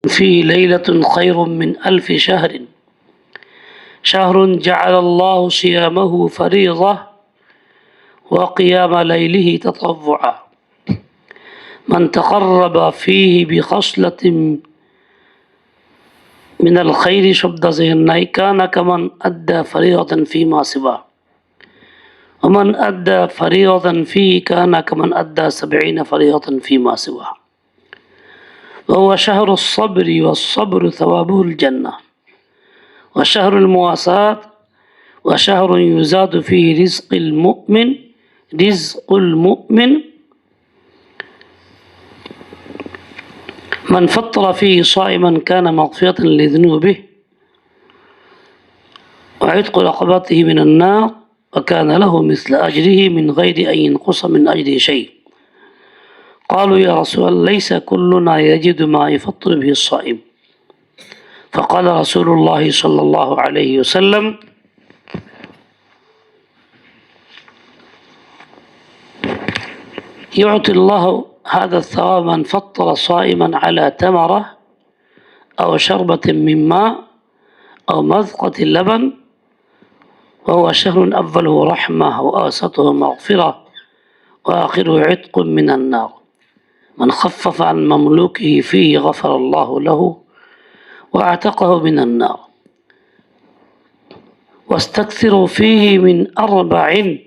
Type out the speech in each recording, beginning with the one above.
في ليلة خير من ألف شهر شهر جعل الله صيامه فريضة وقيام ليله تطوعا من تقرب فيه بخصلة من الخير شبد زيناي كان كمن أدى فريضة فيما سواه ومن أدى فريضة فيه كان كمن أدى 70 فريضة فيما سواه وهو شهر الصبر والصبر ثوابه الجنة وشهر المواساة وشهر يزاد فيه رزق المؤمن من فطر فيه صائما كان مغفرة لذنوبه وعتق رقبته من النار وكان له مثل أجره من غير أن ينقص من أجره شيء قالوا يا رسول الله ليس كلنا يجد ما يفطر به الصائم فقال رسول الله صلى الله عليه وسلم يعطي الله هذا الثواب من فطر صائما على تمرة أو شربة من ماء أو مذقة لبن وهو شهر أوله رحمة وأوسطه مغفرة وآخره عتق من النار من خفف عن مملوكه فيه غفر الله له وأعتقه من النار واستكثروا فيه من 4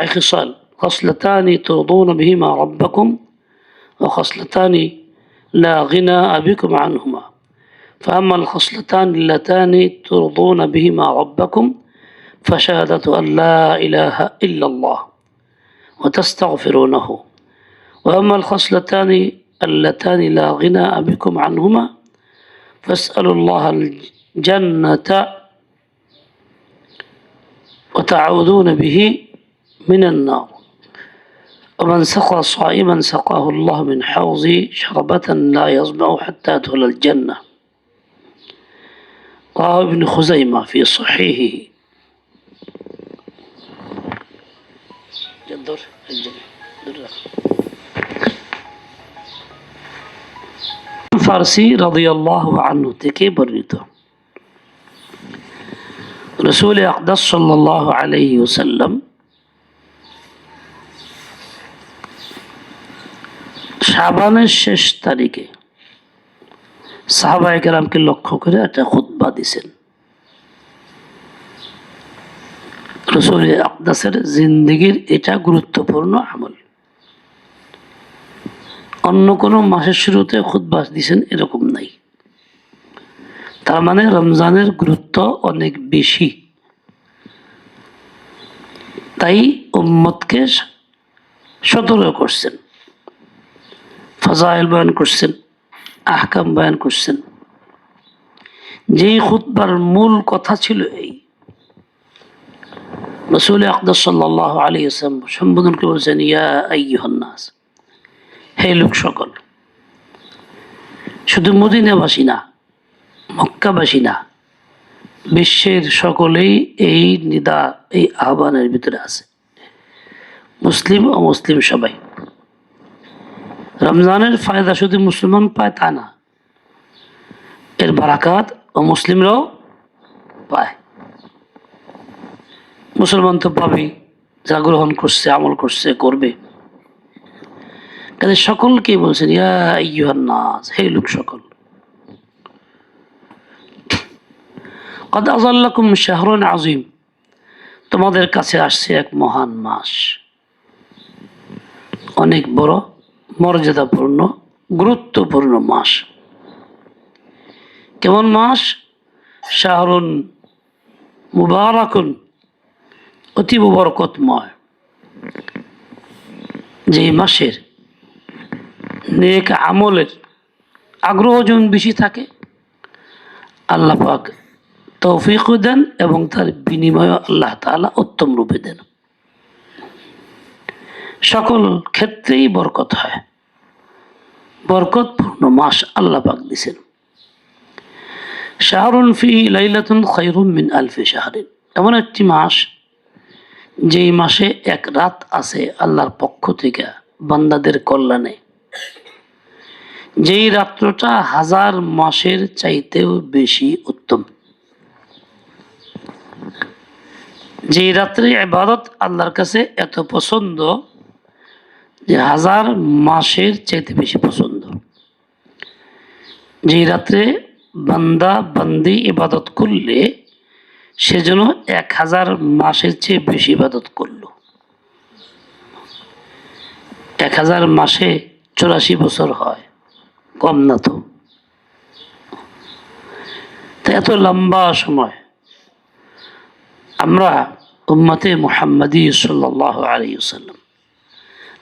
خصال خصلتان ترضون بهما ربكم وخصلتان لا غنى بكم عنهما فأما الخصلتان اللتان ترضون بهما ربكم فشهادة أن لا إله إلا الله وتستغفرونه وأما الخصلتان اللتان لا غنى بكم عنهما فاسألوا الله الجنة وتعوذون به من النار ومن سقى صائما سقاه الله من حوض شربة لا يظمأ حتى يدخل الجنة رواه ابن خزيمة في صحيحه ফারসি রাদিয়াল্লাহু আনহু থেকে বর্ণিত রাসূল আকদাস সাল্লাল্লাহু আলাইহি ওয়াসাল্লাম শাবানের শেষ তারিখে সাহাবায়ে কেরামকে লক্ষ্য করে একটা খুতবা দিয়েছেন। রাসূল আকদাসের জিন্দেগীর এটা গুরুত্বপূর্ণ আমল। অন্য কোনো মাসের শুরুতে খুতবা দিয়েছেন এরকম নাই। তার মানে রমজানের গুরুত্ব অনেক বেশি, তাই উম্মতকে সতর্ক করছেন, ফাজাইল বয়ান করছেন, আহকাম বয়ান করছেন। যেই খুতবার মূল কথা ছিল এই, রাসূল আকদাস সাল্লাল্লাহু আলাইহি ওয়াসাল্লাম সম্বোধন করে বলছেন ইয়া আইয়ুহান নাস, হে লোক সকল। শুধু মদিনাবাসী না, মক্কাবাসী না, বিশ্বের সকলেই এই নিদা, এই আহ্বানের ভিতরে আছে, মুসলিম ও মুসলিম সবাই। রমজানের ফায়দা শুধু মুসলমান পায় তা না, এর বারাকাত ও মুসলিমরাও পায়। মুসলমান তো পাবেই, যা গ্রহণ করছে, আমল করছে, করবে। কাজে সকলকে বলছেন ইয়া আইয়ুহান নাস, হে লোক সকল। কদ আযাল্লাকুম শাহরুন আযীম, তোমাদের কাছে আসছে এক মহান মাস, অনেক বড়, মর্যাদাপূর্ণ, গুরুত্বপূর্ণ মাস। কেমন মাস? শাহরুন মুবারাকুন, অতীব বরকতময়, যে মাসের নেক আমলের আগ্রহ যেমন বেশি থাকে, আল্লাহ পাক তৌফিক দেন এবং তার বিনিময় আল্লাহ তাআলা উত্তম রূপে দেন। সকল ক্ষেত্রেই বরকত হয়, বরকতপূর্ণ মাস আল্লাহ পাক দিয়েছেন। শাহরুন ফিহি লাইলাতুন খায়রুম মিন আলফি শাহরিন, এমন একটি মাস যেই মাসে এক রাত আছে আল্লাহর পক্ষ থেকে বান্দাদের কল্যাণে, যেই রাত্রটা 1000 মাসের চাইতেও বেশি উত্তম। যেই রাত্রে ইবাদত আল্লাহর কাছে এত পছন্দ যে 1000 মাসের চাইতে বেশি পছন্দ। যেই রাত্রে বান্দা বান্দি ইবাদত করলে সেজন্য 1000 মাসের চেয়ে বেশি ইবাদত করলো। 1000 মাসে 84 বছর হয়, কম না তো। এত লম্বা সময় আমরা উম্মতে মুহাম্মাদি সাল্লাল্লাহু আলাইহি ওয়াসাল্লাম,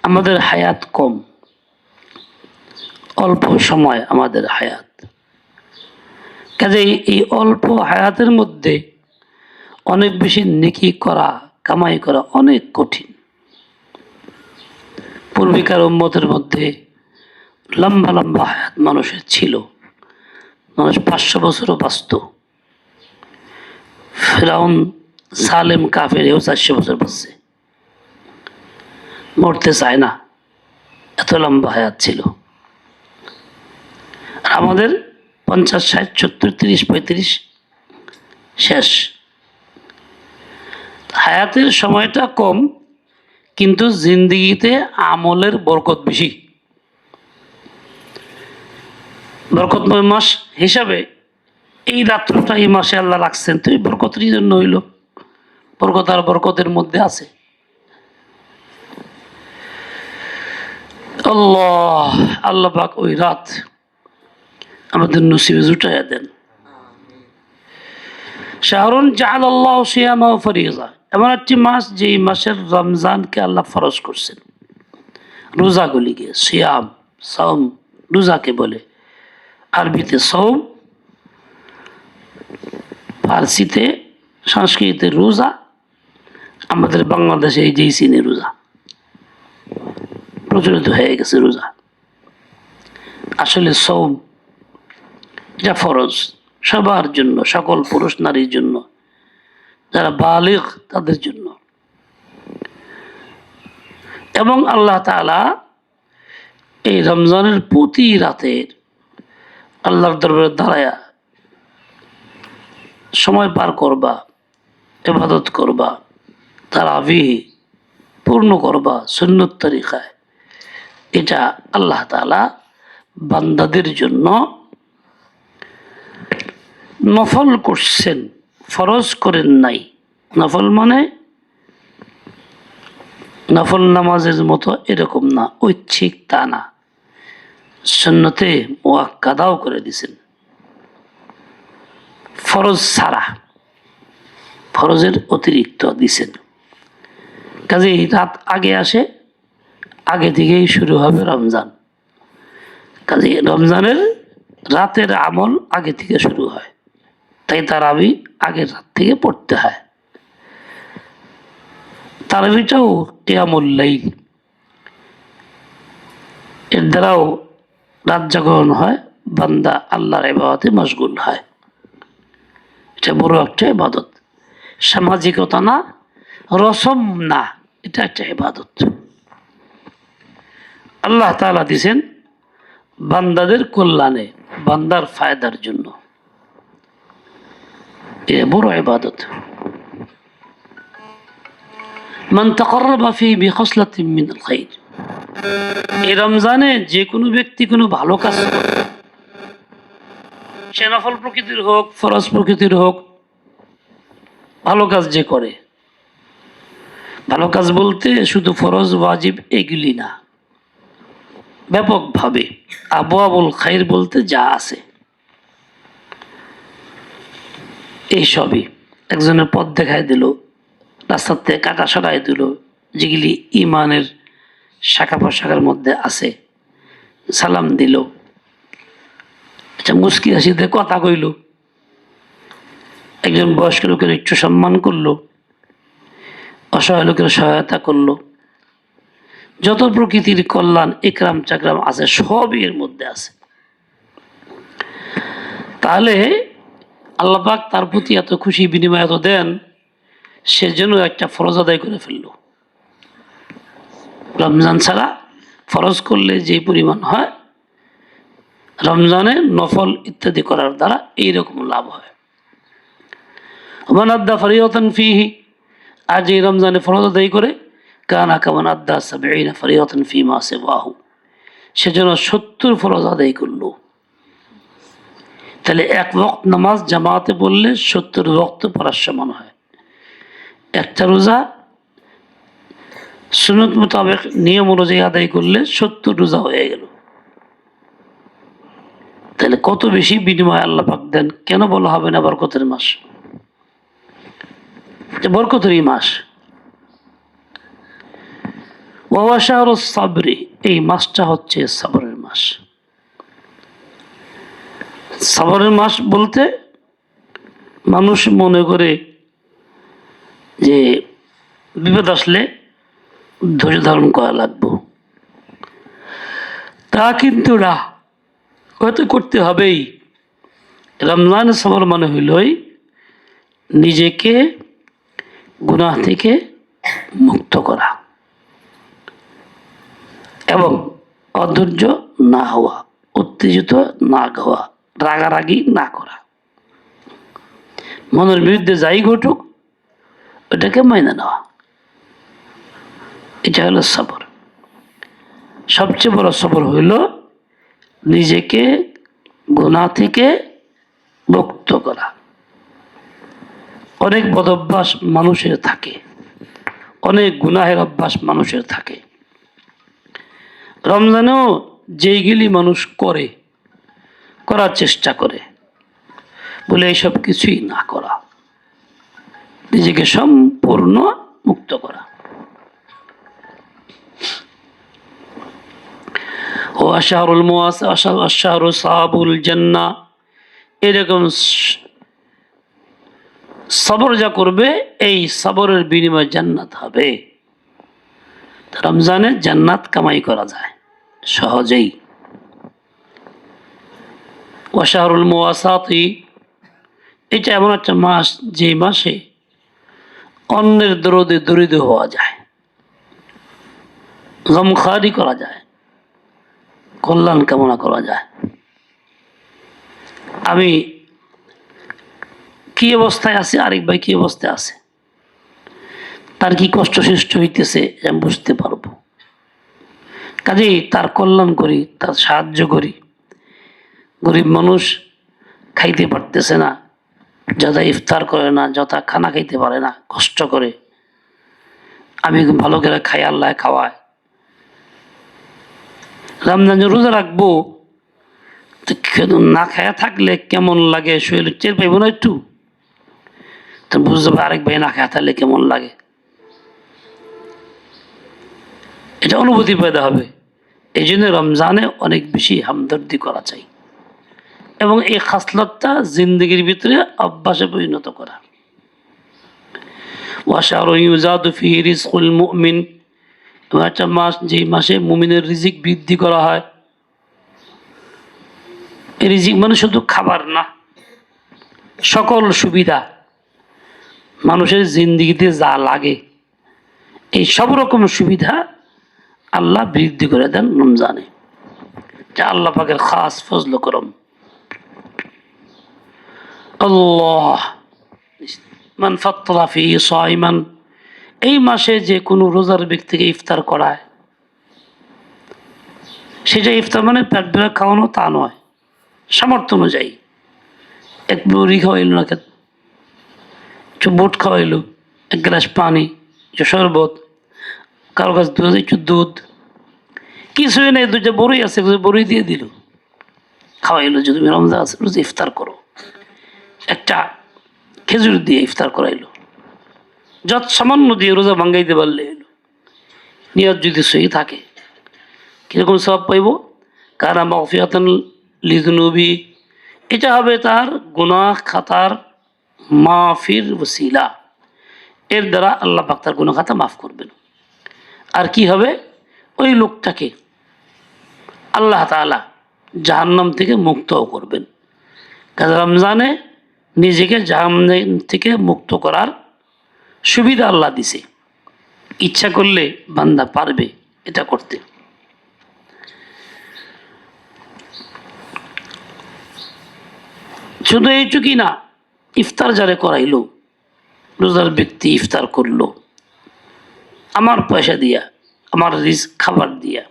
আমাদের হায়াত কম, অল্প সময় আমাদের হায়াত। কাজেই এই অল্প হায়াতের মধ্যে অনেক বেশি নেকি করা, কামাই করা অনেক কঠিন। পূর্বিকার উম্মতের মধ্যে লম্বা লম্বা হায়াত মানুষের ছিল, মানুষ 500 বছরও বাঁচত। ফিরআউন সালেম কাফের এও 400 বছর বাঁচছে, মরতে চায় না, এত লম্বা হায়াত ছিল। আর আমাদের 50, 60, 70, 30, 35 শেষ। হায়াতের সময়টা কম, কিন্তু জিন্দেগিতে আমলের বরকত বেশি। বরকতময় মাস হিসাবে এই রাত্রটা এই মাসে আল্লাহ রাখছেন, তো এই বরকতের জন্য হইল। বরকত আর বরকতের মধ্যে আছে। আল্লাহ পাক ওই রাত আমাদের নসিবে জুটাইয়া দেন। শাহরুন জাআলাল্লাহু সিয়ামাহু ফরিযা, এমন একটি মাস যেই মাসের রমজানকে আল্লাহ ফরজ করছেন। রোজাগুলিকে সিয়াম, সাওম, রোজাকে বলে। আরবিতে সৌম, ফার্সিতে সংস্কৃতে রোজা, আমাদের বাংলাদেশে এই যেই চিনি রোজা প্রচলিত হয়ে গেছে। রোজা আসলে সৌম, এটা ফরজ সবার জন্য, সকল পুরুষ নারীর জন্য, যারা বালিগ তাদের জন্য। এবং আল্লাহ তাআলা এই রমজানের প্রতি রাতের আল্লাহর দরবারে দাঁড়ায়া সময় পার করবা, ইবাদত করবা, তারাবিহ পূর্ণ করবা সুন্নত তরিকায়, এটা আল্লাহ তাআলা বান্দাদের জন্য নফল করছেন, ফরজ করেন নাই। নফল মানে নফল নামাজের মতো এরকম না, ঐচ্ছিক তা না, সুন্নতে মুআক্কাদাও করে দিছেন। ফরজ ছাড়া, ফরজের অতিরিক্ত দিছেন। কাজেই রাত আগে আসে, আগে থেকেই শুরু হবে রমজান। কাজেই রমজানের রাতের আমল আগে থেকে শুরু হয়, তাই তারাবি আগের রাত থেকে পড়তে হয়। তারাবিটাও কিয়ামুল লাইল, এর দ্বারাও রাত জাগরণ হয়, বান্দা আল্লাহর ইবাদতে মশগুল হয়। এটা বড় একটা ইবাদত, সামাজিকতা না, রসম না, এটা একটা ইবাদত। আল্লাহ তাআলা দিয়েছেন বান্দাদের কল্যাণে, বান্দার ফায়দার জন্য। এ বড় ইবাদত। মান তাকাররাবা ফিহি বিখসলাতিন মিনাল খায়র, এই রমজানে যে কোনো ব্যক্তি কোনো ভালো কাজ করে, সে নফল প্রকৃতির হোক, ফরজ প্রকৃতির হোক, ভালো কাজ যে করে, ভালো কাজ বলতে শুধু ফরজ ওয়াজিব এগুলি না, ব্যাপকভাবে আবওয়াবুল খায়র বলতে যা আছে এইসবই। একজনের পথ দেখায় দিল, রাস্তার থেকে কাটা সরাই দিল, যেগুলি ইমানের শাখা প্রশাখার মধ্যে আছে, সালাম দিল, আচ্ছা মুস্কি হাসিতে কথা কইল, একজন বয়স্ক লোকের একটু সম্মান করলো, অসহায় লোকের সহায়তা করলো, যত প্রকৃতির কল্যাণ একরাম চাকরাম আছে সবই এর মধ্যে আছে। তাহলে আল্লাহ পাক তার প্রতি এত খুশি, বিনিময় এত দেন, সেজন্য একটা ফরজ আদায় করে ফেললো। রমজান ছাড়া ফরজ করলে যে পরিমাণ হয় রমজানে নফল ইত্যাদি করার দ্বারা এইরকম লাভ হয়। মান আদ্দা ফরিয়তান ফিহি, আজ এই রমজানে ফরজ আদায় করে কানা কামান আদ্দা সাবঈনা ফরিয়তান ফি মা সিওয়াহু, সেজন্য 70 ফরজ আদায় করলো। তাহলে এক ওয়াক্ত নামাজ জামাতে পড়লে 70 ওয়াক্ত পড়ার সমান হয়। একটা রোজা সুন্নত মোতাবেক নিয়ম অনুযায়ী আদায় করলে 70 রোজা হয়ে গেল। তাহলে কত বেশি বিনিময় আল্লাহ পাক দেন। কেন বলা হবে না বরকতের মাস? বরকতেরই মাস। ওয়া হুয়া শাহরুস সাবরি, এই মাসটা হচ্ছে সবরের মাস। সবরের মাস বলতে মানুষ মনে করে যে বিপদ আসলে ধৈর্য ধারণ করা লাগবে, তা কিন্তু না, হয়তো করতে হবেই। রমজান সবর মানে হইলই নিজেকে গুনাহ থেকে মুক্ত করা এবং অধৈর্য না হওয়া, উত্তেজিত না হওয়া, রাগারাগি না করা, মনের বিরুদ্ধে যাই ঘটুক ওটাকে মাইনে নেওয়া, এটা হলো সবর। সবচেয়ে বড় সবর হইল নিজেকে গুনাহ থেকে মুক্ত করা। অনেক বদ অভ্যাস মানুষের থাকে, অনেক গুনাহের অভ্যাস মানুষের থাকে। রমজানেও যেইগুলি মানুষ করার চেষ্টা করে, বলে এইসব কিছুই না করা, নিজেকে সম্পূর্ণ মুক্ত করা। ও আশারুল আশারু সাহাবুল জান্নাহ, এরকম সবর যা করবে এই সবরের বিনিময়ে জান্নাত হবে। রমজানে জান্নাত কামাই করা যায় সহজেই। ওয়াশারুল মুওয়াসাতি, এটা এমন একটা মাস যে মাসে অন্যের দরদে দরিদ্র হওয়া যায়, গমখারি করা যায়, কল্যাণ কামনা করা যায়। আমি কি অবস্থায় আছে, আরেক ভাই কি অবস্থায় আছে, তার কি কষ্ট সৃষ্টি হইতেছে আমি বুঝতে পারবো, কাজেই তার কল্যাণ করি, তার সাহায্য করি। গরিব মানুষ খাইতে পারতেছে না, যথা ইফতার করে না, যথা খানা খাইতে পারে না, কষ্ট করে, আমি ভালো করে খাই, আল্লাহ খাওয়ায়। রমজান রোজা রাখবো, না খায়া থাকলে কেমন লাগে, শরীরে টের পাইব না একটু, তো বুঝতে পারবে আরেক ভাই না খায়া থাকলে কেমন লাগে, এটা অনুভূতি পেতে হবে। এই জন্য রমজানে অনেক বেশি হামদর্দি করা চাই এবং এই খাসলতটা জিন্দগির ভিতরে অভ্যাসে পরিণত করা। ওয়াশারু ইউজাদু ফিহি রিজকুল মুমিন, একটা মাস যে মাসে মুমিনের রিজিক বৃদ্ধি করা হয়। এই রিজিক মানে শুধু খাবার না, সকল সুবিধা মানুষের জিন্দগিতে যা লাগে এই সব রকম সুবিধা আল্লাহ বৃদ্ধি করে দেন রমজানে, যা আল্লাহ পাকের খাস ফজল করম। আল্লাহ মান ফাত্তারা ফিহি সাইমান, এই মাসে যে কোনো রোজার ব্যক্তিকে ইফতার করায়, সেটা ইফতার মানে পেট ভরে খাওয়ানো তা নয়, সামর্থ্য অনুযায়ী এক মুড়ি খাওয়াইল না, একটু বুট খাওয়াইলো, এক গ্লাস পানি, একটু শরবত, কারো কাছে দুধ, একটু দুধ, কিছুই নেই, দুইটা বড়ই আছে, বড়ই দিয়ে দিল, খাওয়াইলো। যদি তুমি রমজান আছে রোজ ইফতার করো, একটা খেজুর দিয়ে ইফতার করাইলো, যত সামান্য দিয়ে রোজা ভাঙ্গাইতে পারলে এলো, নিয়ত যদি সহি থাকে, কীরকম সব পাইব? কারা মাগফিরাতান লিযুনুবি, এটা হবে তার গুনাহ খাতার মাফির ওসিলা, এর দ্বারা আল্লাহ পাক তার গুনাহ খাতা মাফ করবেন। আর কি হবে? ওই লোকটাকে আল্লাহ তাআলা জাহান্নাম থেকে মুক্তও করবেন। কাজে রমজানে নিজেকে জাহান্নাম থেকে মুক্ত করার সুবিধা আল্লাহ দিছে, ইচ্ছা করলে বান্দা পারবে এটা করতে। শুধু এইটুকুই না, ইফতার যারে করাইল, রোজার ব্যক্তি ইফতার করলো আমার পয়সা দিয়া, আমার রিস্ক খাবার দিয়া,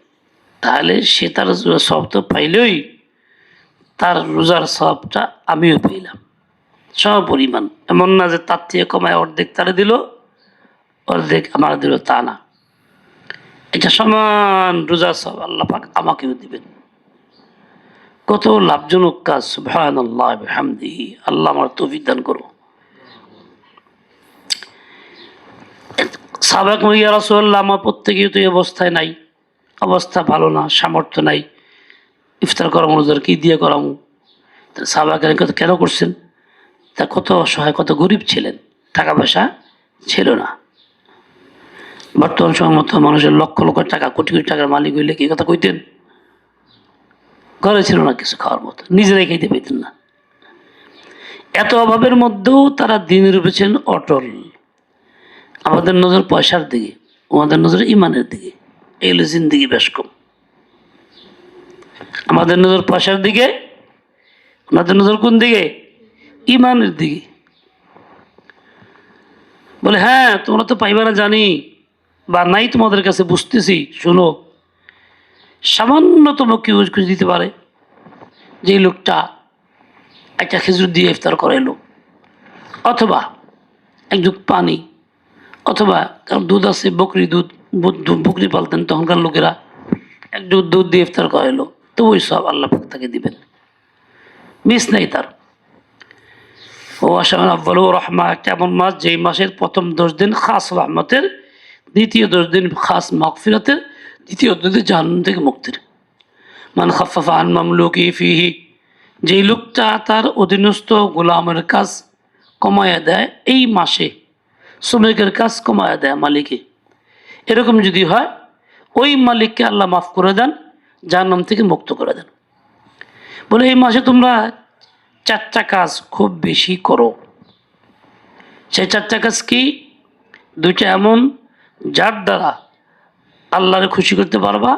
তাহলে সে তার সব তো পাইলই, তার রোজার সবটা আমিও পাইলাম পরিমাণ। এমন না যে তার থেকে কমায় অর্ধেক তারা দিল, অর্ধেক আমার দিল, তা না। এটা সমান রোজার সব আল্লাহ পাক আমাকেও দিবেন। কত লাভজনক কাজ! সুবহানাল্লাহ বিহামদিহি। আল্লাহ আমার তৌফিক দান করো। সাহাবায়ে ইয়া রাসূলুল্লাহ, আমার প্রত্যেকেই তো এই অবস্থায় নাই, অবস্থা ভালো না, সামর্থ্য নাই, ইফতার করামো, রোজার কি দিয়ে করামো? সাহাবায়ে কেন করছেন? তা কত অসহায়, কত গরিব ছিলেন, টাকা পয়সা ছিল না। বর্তমান সময় মতো মানুষের লক্ষ লক্ষ টাকা, কোটি কোটি টাকার মালিক হইলে কি কথা কইতেন? ঘরে ছিল না কিছু খাওয়ার মতো, নিজেরাই খাইতে পাইতেন না। এত অভাবের মধ্যেও তারা দিনের উপরে ছিলেন অটল। আমাদের নজর পয়সার দিকে, আমাদের নজর ইমানের দিকে। এগুলো জিন্দিগি বেশ কম। আমাদের নজর পয়সার দিকে, ওনাদের নজর কোন দিকে? ইমানের দিকে। বলে হ্যাঁ তোমরা তো পাইবা না জানি, বা নাই তোমাদের কাছে, বুঝতেছি। শোনো, সামান্যতম কেউ দিতে পারে, যে লোকটা একটা খেজুর দিয়ে ইফতার করাইলো, অথবা এক যুগ পানি, অথবা কারণ দুধ আছে, বকরি দুধ, বকরি পালতেন তখনকার লোকেরা, এক যুগ দুধ দিয়ে ইফতার করাইলো, তো ওই সব আল্লাহ পাক তাকে দিবেন, মিস নাই তার। ও আশান আব্বাল রহমা, একটা এমন মাস যেই মাসের প্রথম 10 দিন খাস রহমতের, দ্বিতীয় 10 দিন খাস মাগফিরাতের, দ্বিতীয় 10 দিন জাহান্নাম থেকে মুক্তির। মান খাফফাফা আন মামলুকি ফিহি, যেই লোকটা তার অধীনস্থ গোলামের কাজ কমায়া দেয় এই মাসে, শ্রমিকের কাজ কমায়া দেয় মালিকে, এরকম যদি হয়, ওই মালিককে আল্লাহ মাফ করে দেন, জাহান্নাম থেকে মুক্ত করে দেন। বলে এই মাসে তোমরা 4টা কাজ খুব বেশি করো। সেই 4টা কাজ কি? 2টা এমন যার দ্বারা আল্লাহরে খুশি করতে পারবা,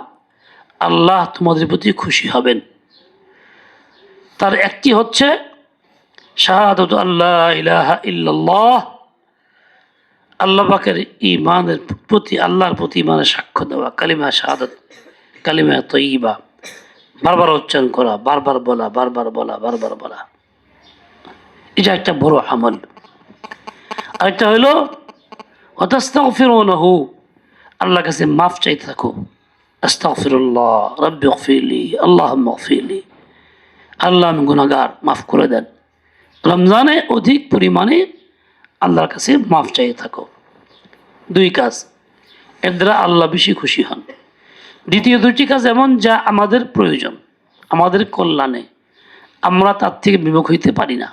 আল্লাহ তোমাদের প্রতি খুশি হবেন। তার একটি হচ্ছে শাহাদাতু আল্লাহ ইলাহা ইল্লাল্লাহ, আল্লাহ পাকের ঈমানের প্রতি, আল্লাহর প্রতি ঈমানের সাক্ষ্য দেওয়া, কালিমা শাহাদাত, কালিমা তয়্যিবা বারবার উচ্চারণ করা, বারবার বলা, বারবার বলা, বারবার বলা। এটা একটা বড় আমল। আরেকটা হইল ওয়াতাস্তাগফিরুনাহু, আল্লাহর কাছে মাফ চাইতে থাকো। আস্তাগফিরুল্লাহ রাব্বি ইগফিরলি, আল্লাহুম্মা ইগফিরলি, আল্লাহ আমি গুনাহগার, মাফ করে দেন। রমজানে অধিক পরিমাণে আল্লাহর কাছে মাফ চাইতে থাকো। 2 কাজ, এর দ্বারা আল্লাহ বেশি খুশি হন। দ্বিতীয় 2টি কাজ এমন যা আমাদের প্রয়োজন, আমাদের কল্যাণে, আমরা তার থেকে বিমুখ হইতে পারি না।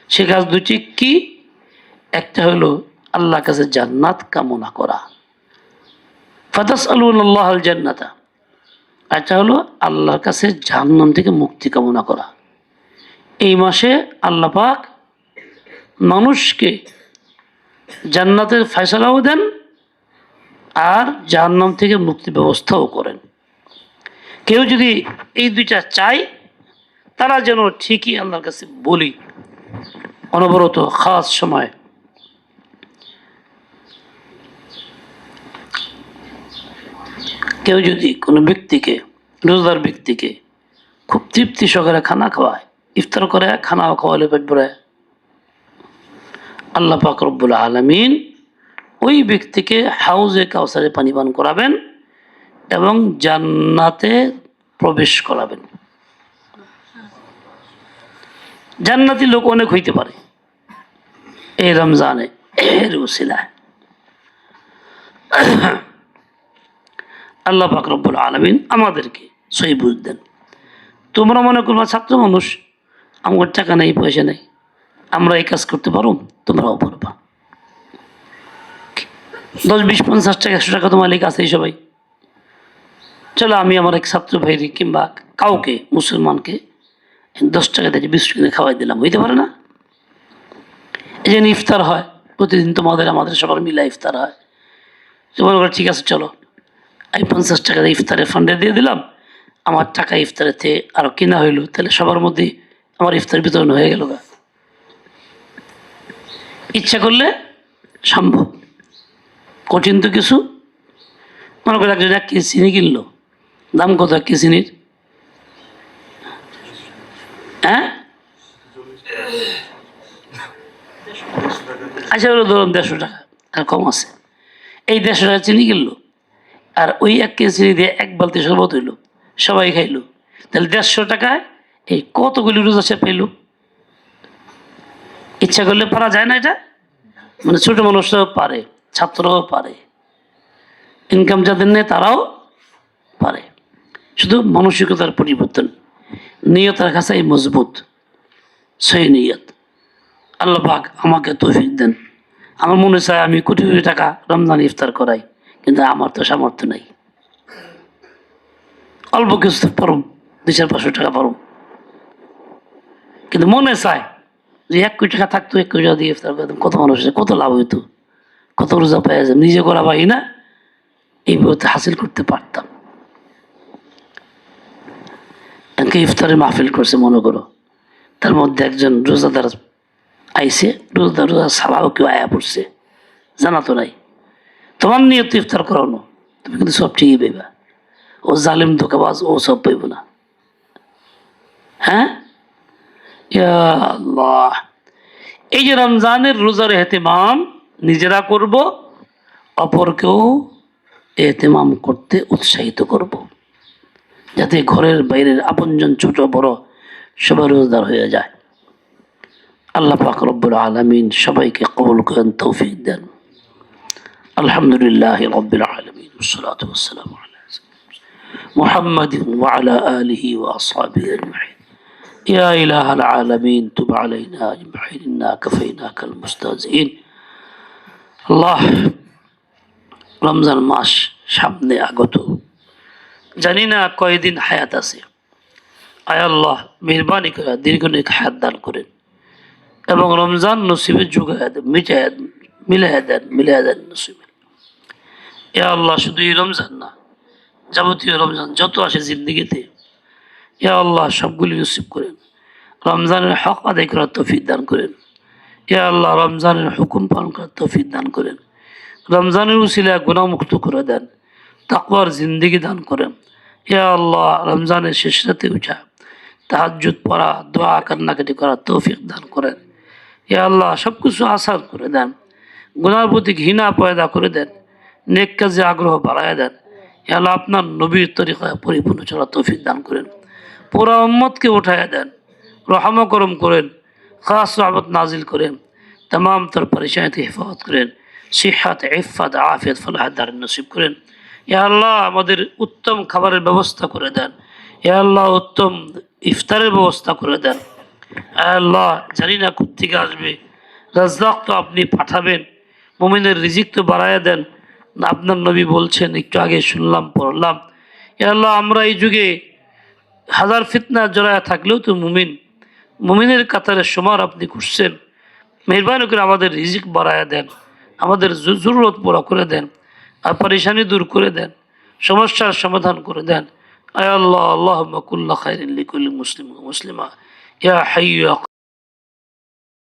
সে কাজ 2টি কি? একটা হলো আল্লাহর কাছে জান্নাত কামনা করা, ফাতাসআলুনাল্লাহ আল জান্নাতা। একটা হলো আল্লাহর কাছে জাহান্নাম থেকে মুক্তি কামনা করা। এই মাসে আল্লাহ পাক মানুষকে জান্নাতের ফয়সালাও দেন, আর জাহান্নাম থেকে মুক্তি ব্যবস্থাও করেন। কেউ যদি এই 2টা চায়, তারা যেন ঠিকই আল্লাহর কাছে বলি অনবরত, খাস সময়। কেউ যদি কোনো ব্যক্তিকে, রোজাদার ব্যক্তিকে খুব তৃপ্তি সহকারে খানা খাওয়ায়, ইফতার করে, খানাও খাওয়ালে পেট ভরে, আল্লাহ পাক রব্বুল আলামিন ওই ব্যক্তিকে হাউজে কাউসারে পানি পান করাবেন এবং জান্নাতে প্রবেশ করাবেন। জান্নাতি লোক অনেক হইতে পারে এই রমজানে, এর উসিলায় আল্লাহ পাক রব্বুল আলামিন আমাদেরকে সহি বুঝ দেন। তোমরা মনে করবা ছাত্র মানুষ, আমার টাকা নেই, পয়সা নেই, আমরা এই কাজ করতে পারো, তোমরাও পারবা। 10, 20, 50 টাকা, 100 টাকা তো মালিক আছেই সবাই। চলো আমি আমার এক ছাত্র ভাইরি কিংবা কাউকে, মুসলমানকে 10 টাকা দিয়ে বিস্কুট কিনে খাওয়াই দিলাম, হইতে পারে না? এই যে ইফতার হয় প্রতিদিন, তোমাদের আমাদের সবার মিলা ইফতার হয়। মনে করো ঠিক আছে, চলো আমি 50 টাকা ইফতারের ফান্ডে দিয়ে দিলাম, আমার টাকা ইফতারেতে আরও কিনা হইলো, তাহলে সবার মধ্যে আমার ইফতার বিতরণ হয়ে গেল। ইচ্ছা করলে সম্ভব, কঠিন তো কিছু। মনে করে একজন 1 কেজি চিনি কিনলো, দাম কত 1 কেজি চিনির? হ্যাঁ, আচ্ছা হলো ধরুন 150 টাকা, আর কম আছে। এই 150 টাকা চিনি কিনলো, আর ওই 1 কেজি চিনি দিয়ে 1 বালতি শরবত হইলো, সবাই খাইলো, তাহলে 150 টাকায় এই কতগুলি রোজা সে পেল? ইচ্ছা করলে পারা যায় না এটা? মানে ছোট মানুষরাও পারে, ছাত্ররাও পারে, ইনকাম যাদের নেই তারাও পারে। শুধু মানসিকতার পরিবর্তন, নিয়তের কাছে মজবুত, সেই নিয়ত। আল্লাহ পাক আমাকে তৌফিক দেন। আমার মনে চায় আমি কোটি কোটি টাকা রমজান ইফতার করাই, কিন্তু আমার তো সামর্থ্য নেই। অল্প কিছু পারুম, 200-500 টাকা পারুম, কিন্তু মনে চায় যে 1 কোটি টাকা থাকতো, 1 কোটি টাকা দিয়ে ইফতার করতাম, কত মানুষ কত লাভ হইতো, কত রোজা পাওয়া যায়, নিজে করা পাই না, এই বইতে হাসিল করতে পারতাম। একে ইফতারে মাহফিল করছে মনে করো, তার মধ্যে একজন রোজাদার আইসে, রোজা ছাড়াও কেউ আয়া পড়ছে, জানা তো নাই, তোমার নিয়ত ইফতার করানো, তুমি কিন্তু সব ঠিকই পাইবা। ও জালিম ধোকাবাজ, ও সব পাইব না। হ্যাঁ, ইয়া আল্লাহ, এই যে রমজানের রোজার এহতেমাম নিজেরা করব, অপরকেও এহতেমাম করতে উৎসাহিত করব, যাতে ঘরের বাইরের আপনজন ছোট বড় সবাই রোজদার হয়ে যায়। আল্লাহ পাক রব্বুল আলামিন সবাইকে কবুল করেন, তৌফিক দেন। আলহামদুলিল্লাহ রব্বিল আলামিন, والصلاة والسلام على محمد وعلى آله وأصحابه أجمعين. يا إله العالمين تب علينا أجمعين إنا كفيناك المستهزئين. আল্লাহ, রমজান মাস সামনে আগত, জানি না কয়দিন হায়াত আছে। আয় আল্লাহ, মেহরবানি করে দীর্ঘনিক হায়াত দান করেন এবং রমজান নসিবে যুগায় দেন, মিলাইয়া দেন নসিবে। ইয়া আল্লাহ, শুধু এই রমজান না, যাবতীয় রমজান যত আসে জিন্দিগিতে, ইয়া আল্লাহ সবগুলি নসিব করেন। রমজানের হক আদায় করার তৌফিক দান করেন। ইয়া আল্লাহ, রমজানের হুকুম পালন করার তৌফিক দান করেন। রমজানের উসিলায় গুনাহমুক্ত করে দেন, তাকওয়ার জিন্দিগি দান করেন। ইয়া আল্লাহ, রমজানের শেষ রাতে উঠা তাহাজ্জুদ পড়া, দোয়া কান্নাকাটি করার তৌফিক দান করেন। ইয়া আল্লাহ, সব কিছু আসান করে দেন, গুনার প্রতি ঘৃণা পয়দা করে দেন, নেক কাজে আগ্রহ বাড়ায় দেন। ইয়া আল্লাহ, আপনার নবীর তরিকায় পরিপূর্ণ চলার তৌফিক দান করেন। পুরা উম্মতকে উঠাইয়া দেন, রহম করম করেন, খাস রহমত নাজিল করেন, तमाम तौर परेशानी हिफाजत करें, सिहत इफ़्फ़त आफियत फलाह दार नसीब करें। या अल्लाह আমাদের উত্তম খাবারের ব্যবস্থা করে দেন। ইয়া আল্লাহ, উত্তম ইফতারের ব্যবস্থা করে দেন। আল্লাহ, জানি না কোত্থেকে আসবে, রাজ্জাক তো আপনি পাঠাবেন, মুমিনের রিজিক তো বাড়াইয়া দেন। আপনার নবী বলছেন, একটু আগে শুনলাম পড়লাম, ইয়া আল্লাহ, আমরা এই যুগে হাজার ফিতনা জড়ায়া থাকলেও তো মুমিনের কাতারে সমার আপনি করছেন। মেহরবানি করে আমাদের রিজিক বাড়াইয়া দেন, আমাদের জরুরত পুরা করে দেন, আর পরেশানি দূর করে দেন, সমস্যার সমাধান করে দেন। আয় আল্লাহ, আল্লাহুম্মা কুল্লা খাইরিন লিকুল্লি মুসলিম ওয়া মুসলিমা, ইয়া হাইয়্যু ইয়া